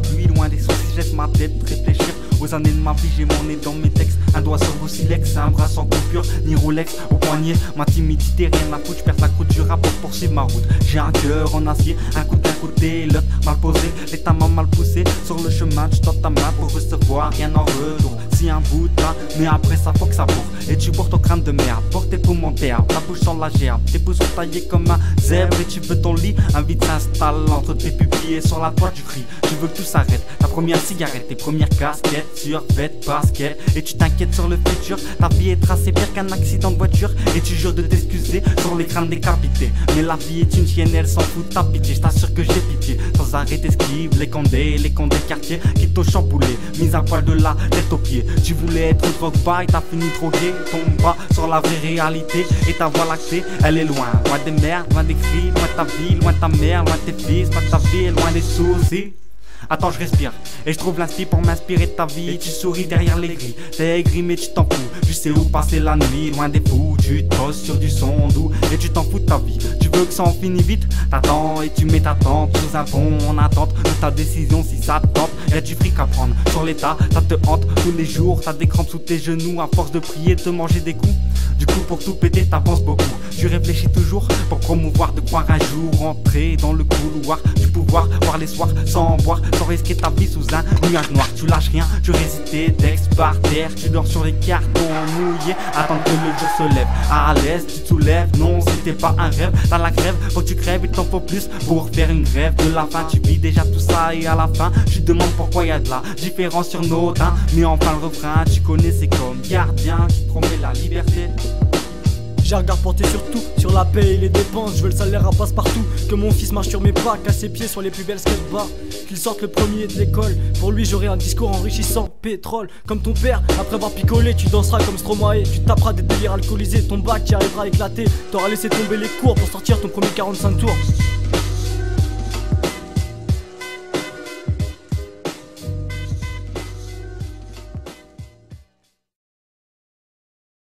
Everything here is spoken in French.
pluie, loin des soucis, je laisse ma tête réfléchir aux années de ma vie. J'ai mon nez dans mes textes, un doigt sur vos silex, un bras sans coupure, ni Rolex au poignet. Ma timidité, rien à foutre, je perds la croûte du rap pour poursuivre ma route. J'ai un cœur en acier, un coup d'un côté, l'autre mal posé. L'état m'a mal poussé, sur le chemin, je tends ta main pour recevoir rien en retour. Si un bout de pain, mais après ça faut que ça bourre. Et tu portes ton crâne de merde, porte tes poumons terre, ta bouche sans la gerbe, tes pouces sont taillés comme un zèbre. Et tu veux ton lit, un vide s'installe entre tes pupilles et sur la toile tu cries. Tu veux que tout s'arrête, ta première cigarette, tes premières casquettes, survêtes, basket. Et tu t'inquiètes sur le futur, ta vie est tracée pire qu'un accident de voiture. Et tu jures de t'excuser sur les crânes décapités. Mais la vie est une chienne, elle s'en fout de ta pitié. Je t'assure que j'ai pitié, sans arrêt t'esquives les condés quartiers qui t'ont chamboulé, mis à poil de la tête aux pieds. Tu voulais être drogue-bas et t'as fini drogué. Ton bras sur la vraie réalité et ta voie lactée, elle est loin. Loin des merdes, loin des cris, loin de ta vie, loin de ta mère, loin de tes fils, loin de ta vie, loin des soucis. Attends, je respire et je trouve l'inspi pour m'inspirer de ta vie. Et tu souris derrière les grilles, t'es aigri mais tu t'en fous. Tu sais où passer la nuit, loin des fous. Tu te poses sur du son doux et tu t'en fous de ta vie. Tu veux que ça en finisse vite, t'attends et tu mets ta tente sous un pont en attente de ta décision. Si ça te tente, y'a du fric à prendre sur l'état, ça te hante tous les jours. T'as des crampes sous tes genoux à force de prier, de manger des coups. Du coup pour tout péter t'avances beaucoup. Tu réfléchis toujours pour promouvoir de croire un jour entrer dans le couloir du pouvoir, voir les soirs sans boire, sans risquer ta vie sous un nuage noir. Tu lâches rien, tu résistes tes textes par terre. Tu dors sur les cartons mouillés, attends que le jour se lève. À l'aise, tu te soulèves, non c'était pas un rêve. Dans la crève, faut que tu crèves, il t'en faut plus pour faire une grève de la faim. Tu vis déjà tout ça et à la fin, tu te demandes pourquoi y'a de la différence sur nos teints. Mais enfin le refrain, tu connais, c'est comme gardien qui promet la liberté. J'ai un regard porté sur tout, sur la paix et les dépenses. Je veux le salaire à passe-partout, que mon fils marche sur mes pas, qu'à ses pieds sur les plus belles skate-bars, qu'il sorte le premier de l'école. Pour lui j'aurai un discours enrichissant, pétrole. Comme ton père, après avoir picolé, tu danseras comme Stromae. Tu taperas des délires alcoolisés, ton bac qui arrivera à éclater. T'auras laissé tomber les cours pour sortir ton premier 45 tours.